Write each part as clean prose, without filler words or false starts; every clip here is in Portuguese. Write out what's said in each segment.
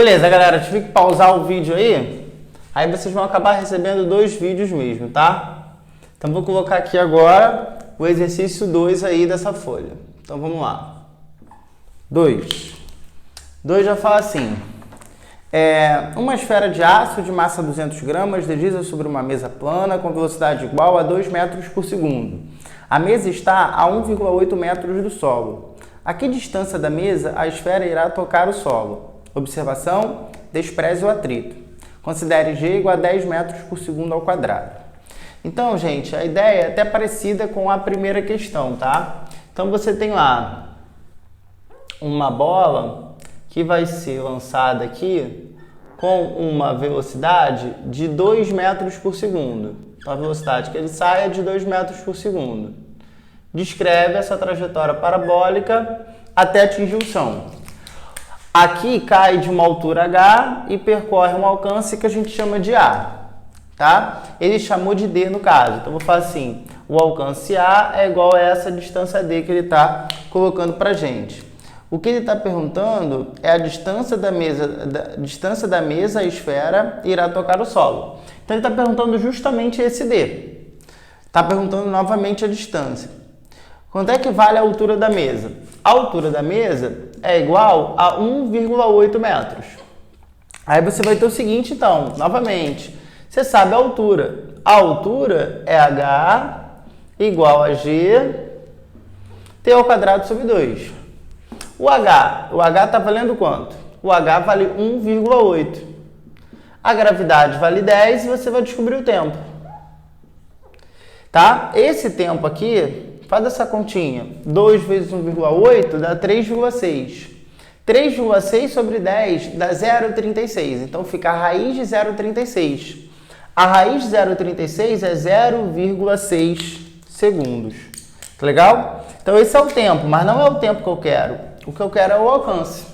Beleza, galera, tive que pausar o vídeo aí vocês vão acabar recebendo 2 vídeos mesmo, tá? Então vou colocar aqui agora o exercício 2 aí dessa folha. Então vamos lá. 2 já fala assim: uma esfera de aço de massa 200 gramas desliza sobre uma mesa plana com velocidade igual a 2 metros por segundo. A mesa está a 1,8 metros do solo. A que distância da mesa a esfera irá tocar o solo? Observação: despreze o atrito. Considere G igual a 10 metros por segundo ao quadrado. Então, gente, a ideia é até parecida com a primeira questão, tá? Então, você tem lá uma bola que vai ser lançada aqui com uma velocidade de 2 metros por segundo. Então, a velocidade que ele sai é de 2 metros por segundo. Descreve essa trajetória parabólica até atingir o chão. Aqui cai de uma altura H e percorre um alcance que a gente chama de A, tá? Ele chamou de D no caso. Então, vou falar assim: o alcance A é igual a essa distância D que ele está colocando para gente. O que ele está perguntando é a distância da mesa à esfera irá tocar o solo. Então, ele está perguntando justamente esse D. Está perguntando novamente a distância. Quanto é que vale a altura da mesa? A altura da mesa é igual a 1,8 metros. Aí você vai ter o seguinte, então, novamente, você sabe a altura. A altura é H igual a G T ao quadrado sobre 2. O H está valendo quanto? O H vale 1,8. A gravidade vale 10 e você vai descobrir o tempo. Tá? Esse tempo aqui, faz essa continha. 2 vezes 1,8 dá 3,6. 3,6 sobre 10 dá 0,36. Então, fica a raiz de 0,36. A raiz de 0,36 é 0,6 segundos. Tá legal? Então, esse é o tempo, mas não é o tempo que eu quero. O que eu quero é o alcance.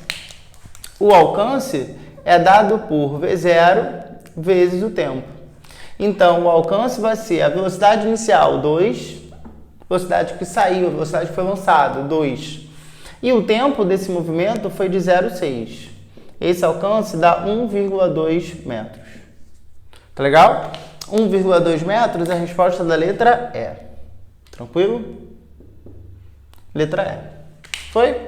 O alcance é dado por V0 vezes o tempo. Então, o alcance vai ser a velocidade inicial, 2. Velocidade que saiu, velocidade que foi lançada, 2. E o tempo desse movimento foi de 0,6. Esse alcance dá 1,2 metros. Tá legal? 1,2 metros é a resposta da letra E. Tranquilo? Letra E. Foi?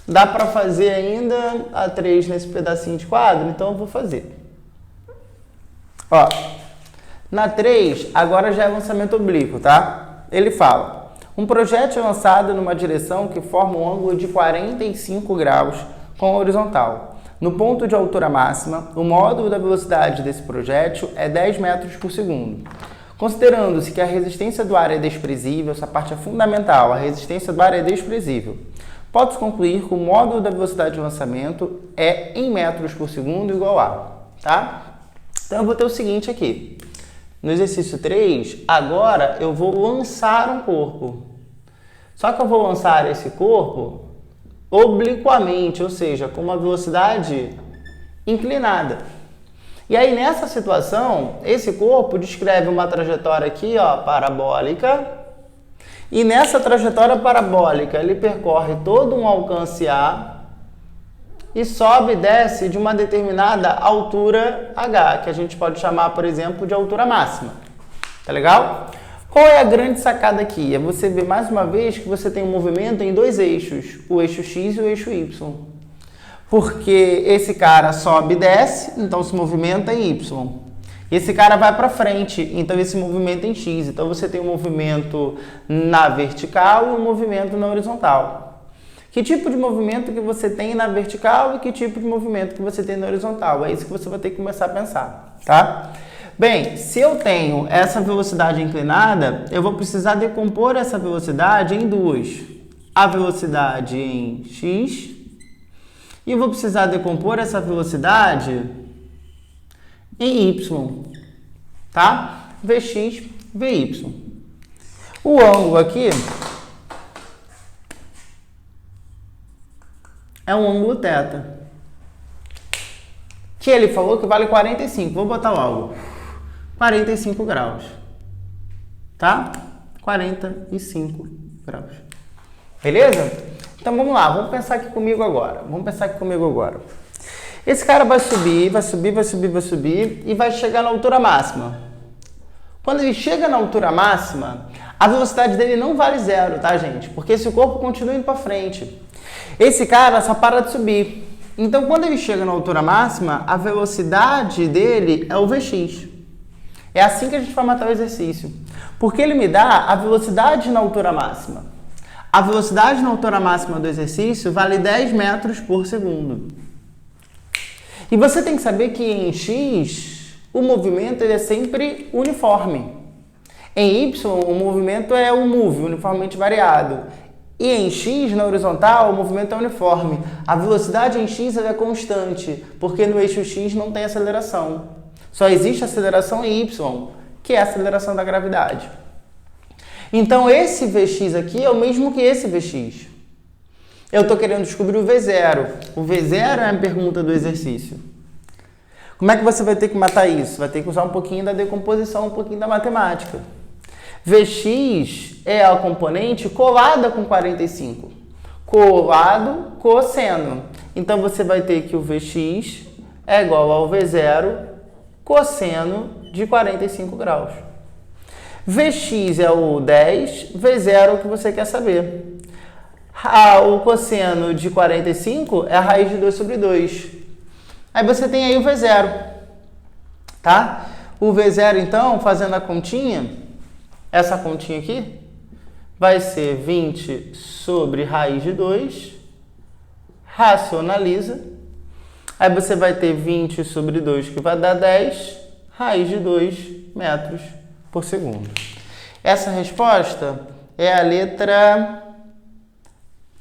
Dá para fazer ainda a 3 nesse pedacinho de quadro? Então eu vou fazer. Ó, na 3, agora já é lançamento oblíquo, tá? Ele fala: um projétil é lançado numa direção que forma um ângulo de 45 graus com a horizontal. No ponto de altura máxima, o módulo da velocidade desse projétil é 10 metros por segundo. Considerando-se que a resistência do ar é desprezível, essa parte é fundamental, a resistência do ar é desprezível, pode-se concluir que o módulo da velocidade de lançamento é em metros por segundo igual a, tá? Então eu vou ter o seguinte aqui. No exercício 3, agora eu vou lançar um corpo. Só que eu vou lançar esse corpo obliquamente, ou seja, com uma velocidade inclinada. E aí, nessa situação, esse corpo descreve uma trajetória aqui, ó, parabólica. E nessa trajetória parabólica, ele percorre todo um alcance A e sobe e desce de uma determinada altura H, que a gente pode chamar, por exemplo, de altura máxima. Tá legal? Qual é a grande sacada aqui? É você ver mais uma vez que você tem um movimento em 2 eixos, o eixo X e o eixo Y. Porque esse cara sobe e desce, então se movimenta em Y. Esse cara vai para frente, então esse movimento em X. Então você tem um movimento na vertical e um movimento na horizontal. Que tipo de movimento que você tem na vertical e que tipo de movimento que você tem na horizontal? É isso que você vai ter que começar a pensar, tá? Bem, se eu tenho essa velocidade inclinada, eu vou precisar decompor essa velocidade em 2. A velocidade em x e eu vou precisar decompor essa velocidade em y, tá? Vx, Vy. O ângulo aqui é um ângulo θ, que ele falou que vale 45. Vou botar logo 45 graus, tá? 45 graus. Beleza? Então vamos lá, vamos pensar aqui comigo agora. Esse cara vai subir, vai subir, vai subir, vai subir e vai chegar na altura máxima. Quando ele chega na altura máxima, a velocidade dele não vale zero, tá, gente? Porque esse corpo continua indo para frente. Esse cara só para de subir. Então, quando ele chega na altura máxima, a velocidade dele é o Vx. É assim que a gente vai matar o exercício. Porque ele me dá a velocidade na altura máxima. A velocidade na altura máxima do exercício vale 10 metros por segundo. E você tem que saber que em x, o movimento ele é sempre uniforme. Em y, o movimento é um move, uniformemente variado. E em x, na horizontal, o movimento é uniforme. A velocidade em x ela é constante, porque no eixo x não tem aceleração. Só existe aceleração em y, que é a aceleração da gravidade. Então, esse Vx aqui é o mesmo que esse Vx. Eu estou querendo descobrir o V0. O V0 é a pergunta do exercício. Como é que você vai ter que matar isso? Vai ter que usar um pouquinho da decomposição, um pouquinho da matemática. Vx é a componente colada com 45. Colado, cosseno. Então, você vai ter que o Vx é igual ao V0 cosseno de 45 graus. Vx é o 10, V0 é o que você quer saber. O cosseno de 45 é a raiz de 2 sobre 2. Aí você tem aí o V0, tá? O V0, então, fazendo a continha, essa continha aqui, vai ser 20 sobre raiz de 2, racionaliza. Aí você vai ter 20 sobre 2, que vai dar 10, raiz de 2 metros por segundo. Essa resposta é a letra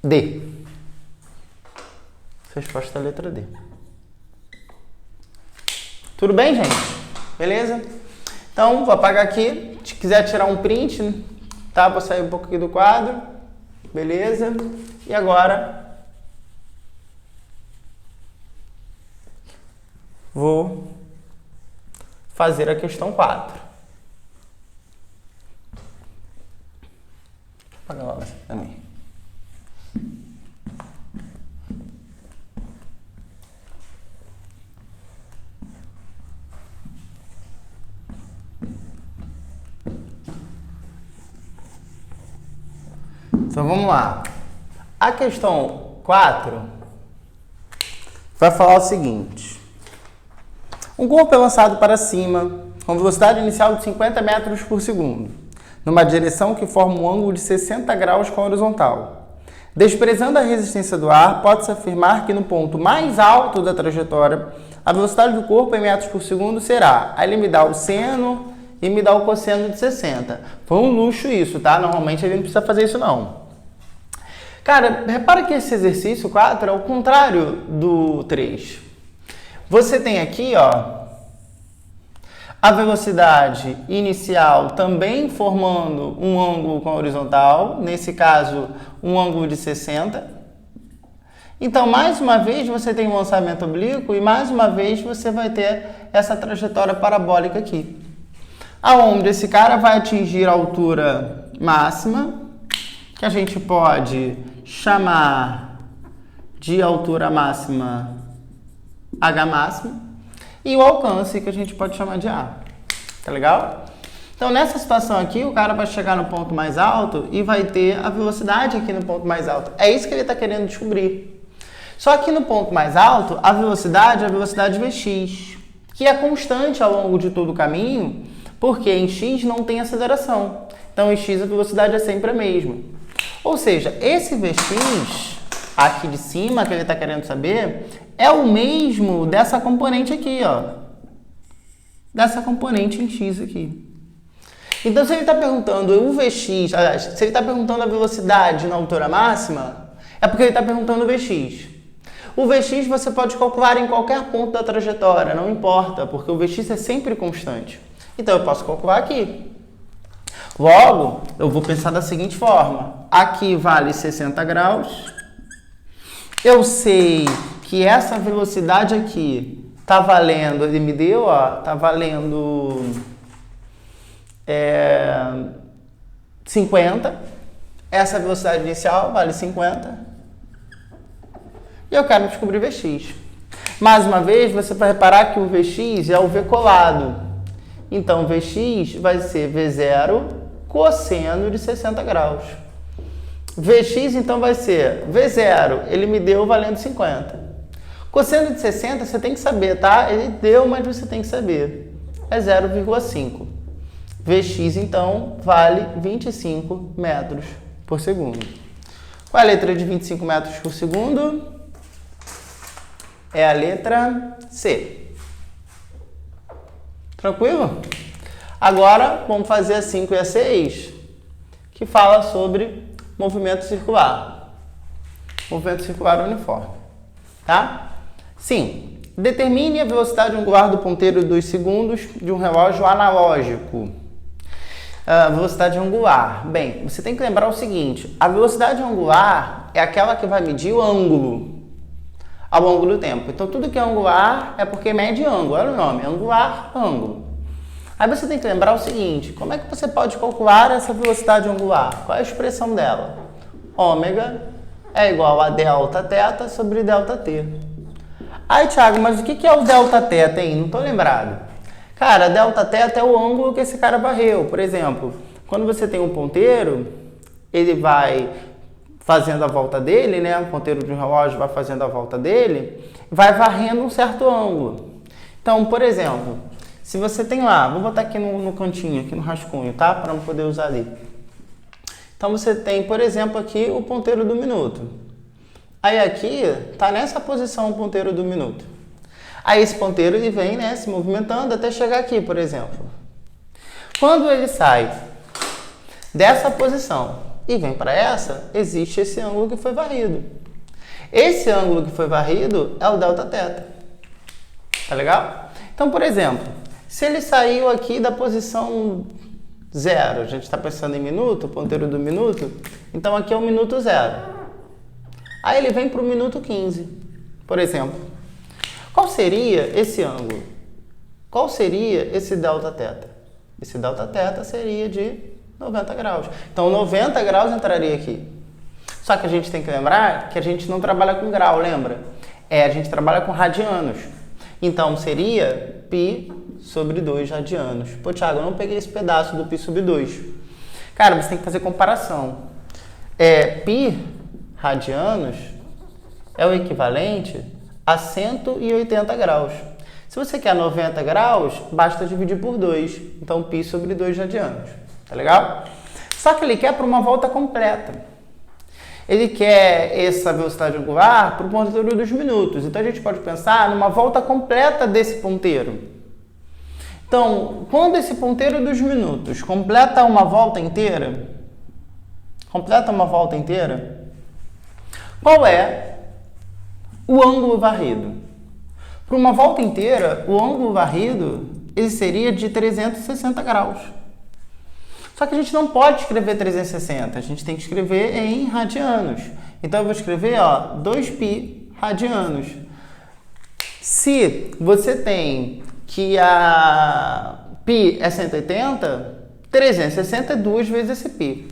D. Essa resposta é a letra D. Tudo bem, gente? Beleza? Então, vou apagar aqui. Se quiser tirar um print, tá? Vou sair um pouco aqui do quadro. Beleza? E agora vou fazer a questão 4. Apaga logo essa também. Então vamos lá. A questão 4 vai falar o seguinte. Um corpo é lançado para cima com velocidade inicial de 50 metros por segundo, numa direção que forma um ângulo de 60 graus com a horizontal. Desprezando a resistência do ar, pode-se afirmar que no ponto mais alto da trajetória, a velocidade do corpo em metros por segundo será. Aí ele me dá o seno e me dá o cosseno de 60. Foi um luxo isso, tá? Normalmente ele não precisa fazer isso não. Cara, repara que esse exercício 4 é o contrário do 3. Você tem aqui, ó, a velocidade inicial também formando um ângulo com a horizontal, nesse caso, um ângulo de 60. Então, mais uma vez, você tem um lançamento oblíquo e mais uma vez você vai ter essa trajetória parabólica aqui. Aonde esse cara vai atingir a altura máxima, que a gente pode chamar de altura máxima H máximo, e o alcance que a gente pode chamar de A. Tá legal? Então, nessa situação aqui, o cara vai chegar no ponto mais alto e vai ter a velocidade aqui no ponto mais alto. É isso que ele está querendo descobrir. Só que no ponto mais alto, a velocidade é a velocidade Vx, que é constante ao longo de todo o caminho, porque em x não tem aceleração. Então, em x a velocidade é sempre a mesma. Ou seja, esse Vx aqui de cima, que ele está querendo saber, é o mesmo dessa componente aqui, ó. Dessa componente em x aqui. Então, se ele está perguntando o Vx, aliás, se ele está perguntando a velocidade na altura máxima, é porque ele está perguntando o Vx. O Vx você pode calcular em qualquer ponto da trajetória, não importa, porque o Vx é sempre constante. Então, eu posso calcular aqui. Logo, eu vou pensar da seguinte forma. Aqui vale 60 graus. Eu sei que essa velocidade aqui tá valendo, ele me deu, ó, tá valendo 50. Essa velocidade inicial vale 50. E eu quero descobrir Vx. Mais uma vez, você vai reparar que o Vx é o V colado. Então, Vx vai ser V0 cosseno de 60 graus. Vx, então, vai ser V0, ele me deu valendo 50. Cosseno de 60, você tem que saber, tá? Ele deu, mas você tem que saber. É 0,5. Vx, então, vale 25 metros por segundo. Qual é a letra de 25 metros por segundo? É a letra C. Tranquilo? Agora, vamos fazer a 5 e a 6, que fala sobre movimento circular. Movimento circular uniforme. Tá? Sim. Determine a velocidade angular do ponteiro dos segundos de um relógio analógico. Velocidade angular. Bem, você tem que lembrar o seguinte. A velocidade angular é aquela que vai medir o ângulo ao longo do tempo. Então, tudo que é angular é porque mede ângulo. Olha o nome, angular, ângulo. Aí você tem que lembrar o seguinte, como é que você pode calcular essa velocidade angular? Qual é a expressão dela? Ômega é igual a delta θ sobre delta t. Aí, Thiago, mas o que é o delta θ, hein? Não estou lembrado. Cara, delta θ é o ângulo que esse cara varreu. Por exemplo, quando você tem um ponteiro, ele vai fazendo a volta dele, né? O ponteiro de um relógio vai fazendo a volta dele, vai varrendo um certo ângulo. Então, por exemplo, se você tem lá, vou botar aqui no cantinho, aqui no rascunho, tá? Para não poder usar ali. Então, você tem, por exemplo, aqui o ponteiro do minuto. Aí aqui, tá nessa posição o ponteiro do minuto. Aí esse ponteiro, ele vem, né, se movimentando até chegar aqui, por exemplo. Quando ele sai dessa posição e vem para essa, existe esse ângulo que foi varrido. Esse ângulo que foi varrido é o delta θ. Tá legal? Então, por exemplo, se ele saiu aqui da posição 0, a gente está pensando em minuto, o ponteiro do minuto, então aqui é o minuto 0. Aí ele vem para o minuto 15, por exemplo. Qual seria esse ângulo? Qual seria esse delta θ? Esse delta θ seria de 90 graus. Então, 90 graus entraria aqui. Só que a gente tem que lembrar que a gente não trabalha com grau, lembra? A gente trabalha com radianos. Então, seria π sobre 2 radianos. Pô, Thiago, eu não peguei esse pedaço do π sobre 2. Cara, você tem que fazer comparação. Π radianos é o equivalente a 180 graus. Se você quer 90 graus, basta dividir por 2. Então, π sobre 2 radianos. Tá legal? Só que ele quer para uma volta completa. Ele quer essa velocidade angular para o ponteiro dos minutos. Então, a gente pode pensar numa volta completa desse ponteiro. Então, quando esse ponteiro dos minutos completa uma volta inteira, qual é o ângulo varrido? Para uma volta inteira, o ângulo varrido ele seria de 360 graus. Só que a gente não pode escrever 360, a gente tem que escrever em radianos. Então, eu vou escrever 2π radianos. Se você tem que a π é 180, 360 é 2 vezes esse π.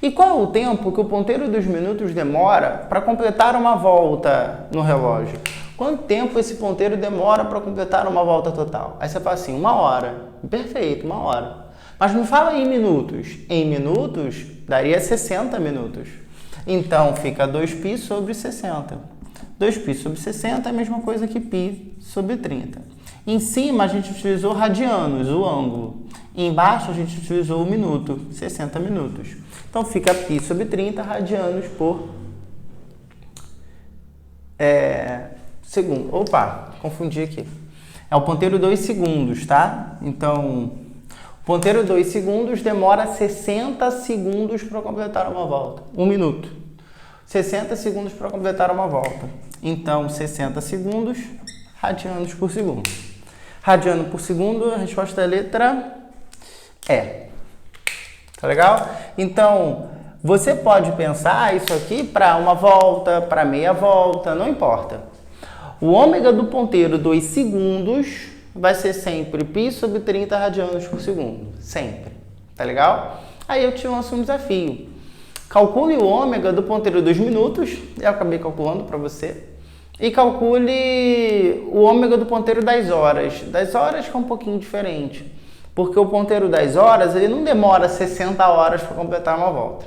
E qual é o tempo que o ponteiro dos minutos demora para completar uma volta no relógio? Quanto tempo esse ponteiro demora para completar uma volta total? Aí você fala assim, 1 hora. Perfeito, 1 hora. Mas não fala em minutos. Em minutos, daria 60 minutos. Então, fica 2π sobre 60. 2π sobre 60 é a mesma coisa que π sobre 30. Em cima, a gente utilizou radianos, o ângulo. E embaixo, a gente utilizou o minuto, 60 minutos. Então, fica π sobre 30 radianos por segundo. Opa, confundi aqui. É o ponteiro 2 segundos, tá? Então, o ponteiro 2 segundos demora 60 segundos para completar uma volta. 1 minuto. 60 segundos para completar uma volta. Então, 60 segundos, radianos por segundo. Radiano por segundo, a resposta é a letra E. Tá legal? Então, você pode pensar isso aqui para uma volta, para meia volta, não importa. O ômega do ponteiro 2 segundos vai ser sempre π sobre 30 radianos por segundo. Sempre. Tá legal? Aí eu te lanço um desafio. Calcule o ômega do ponteiro 2 minutos. Eu acabei calculando para você. e calcule o ômega do ponteiro das horas. Das horas que é um pouquinho diferente, porque o ponteiro das horas ele não demora 60 horas para completar uma volta.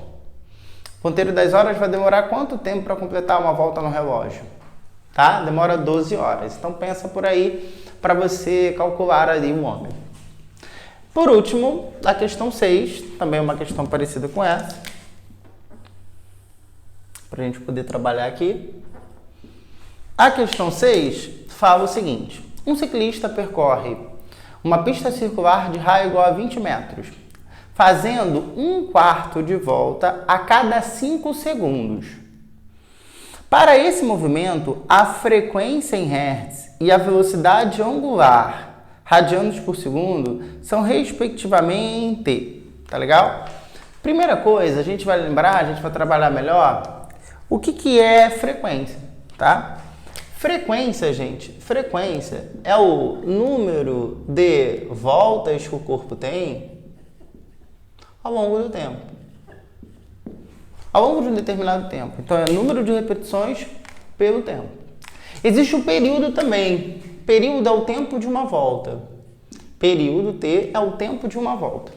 O ponteiro das horas vai demorar quanto tempo para completar uma volta no relógio? Tá? Demora 12 horas. Então pensa por aí para você calcular ali o ômega. Por último, a questão 6, também uma questão parecida com essa, para a gente poder trabalhar aqui. A questão 6 fala o seguinte: um ciclista percorre uma pista circular de raio igual a 20 metros, fazendo 1/4 de volta a cada 5 segundos. Para esse movimento, a frequência em Hertz e a velocidade angular, radianos por segundo, são respectivamente, tá legal? Primeira coisa, a gente vai lembrar, a gente vai trabalhar melhor o que é frequência, tá? Frequência, gente, frequência é o número de voltas que o corpo tem ao longo do tempo. Ao longo de um determinado tempo. Então, é o número de repetições pelo tempo. Existe o período também. Período é o tempo de uma volta. Período T é o tempo de uma volta.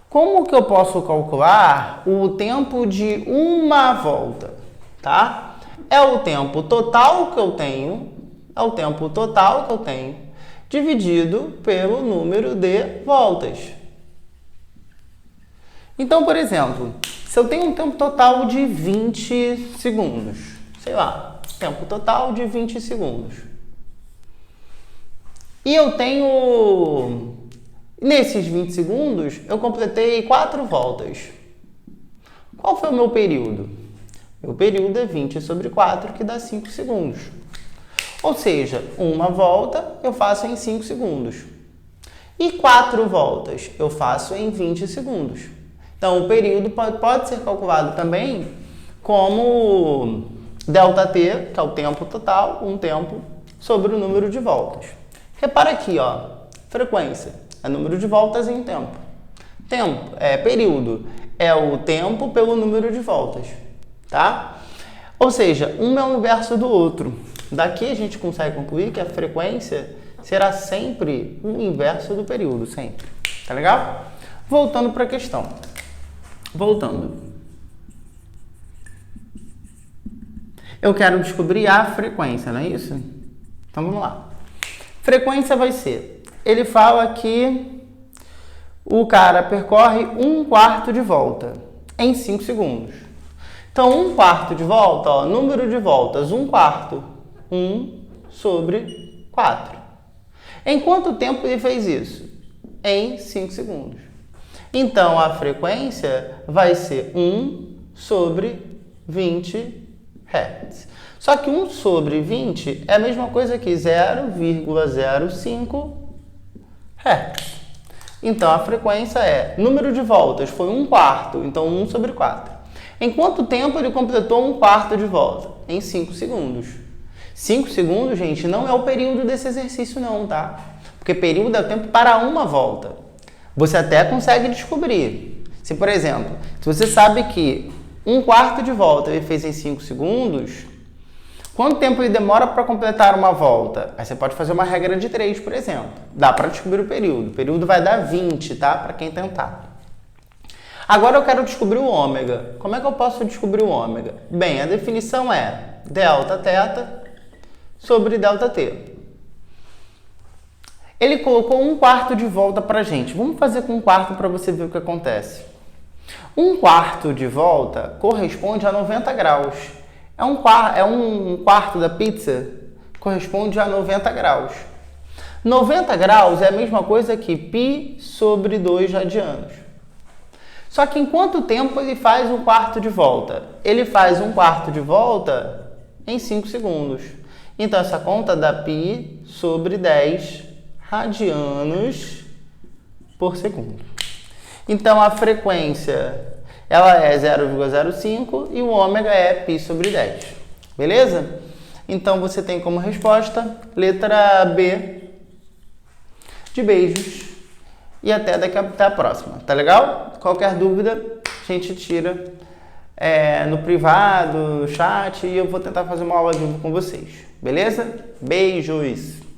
Como que eu posso calcular o tempo de uma volta? Tá? É o tempo total que eu tenho, dividido pelo número de voltas. Então, por exemplo, se eu tenho um tempo total de 20 segundos, sei lá, tempo total de 20 segundos. E eu tenho, nesses 20 segundos, eu completei 4 voltas. Qual foi o meu período? Meu período é 20 sobre 4, que dá 5 segundos. Ou seja, uma volta eu faço em 5 segundos. E 4 voltas eu faço em 20 segundos. Então, o período pode ser calculado também como ΔT, que é o tempo total, um tempo sobre o número de voltas. Repara aqui, ó, frequência é número de voltas em tempo. Período é o tempo pelo número de voltas, tá? Ou seja, um é o inverso do outro. Daqui a gente consegue concluir que a frequência será sempre o inverso do período, sempre. Tá legal? Voltando para a questão. Eu quero descobrir a frequência, não é isso? Então vamos lá. Frequência vai ser, ele fala que o cara percorre 1/4 de volta em 5 segundos. Então 1/4 de volta, ó, número de voltas, 1/4, 1 sobre 4. Em quanto tempo ele fez isso? Em 5 segundos. Então, a frequência vai ser 1 sobre 20 Hz. Só que 1 sobre 20 é a mesma coisa que 0,05 Hz. Então, a frequência é, número de voltas foi 1/4, então 1 sobre 4. Em quanto tempo ele completou 1/4 de volta? Em 5 segundos. 5 segundos, gente, não é o período desse exercício não, tá? Porque período é o tempo para uma volta. Você até consegue descobrir. Se, por exemplo, se você sabe que 1/4 de volta ele fez em 5 segundos, quanto tempo ele demora para completar uma volta? Aí você pode fazer uma regra de 3, por exemplo. Dá para descobrir o período. O período vai dar 20, tá? Para quem tentar. Agora eu quero descobrir o ômega. Como é que eu posso descobrir o ômega? Bem, a definição é Δθ sobre ΔT. Ele colocou 1/4 de volta pra gente. Vamos fazer com 1/4 para você ver o que acontece. 1/4 de volta corresponde a 90 graus. É um quarto da pizza, corresponde a 90 graus. 90 graus é a mesma coisa que π sobre 2 radianos. Só que em quanto tempo ele faz 1/4 de volta? Ele faz 1/4 de volta em 5 segundos. Então, essa conta dá π sobre 10 radianos por segundo. Então, a frequência ela é 0,05 e o ômega é π sobre 10. Beleza? Então, você tem como resposta letra B de beijos. E até a próxima. Tá legal? Qualquer dúvida, a gente tira no privado, no chat, e eu vou tentar fazer uma aula ao vivo com vocês. Beleza? Beijos!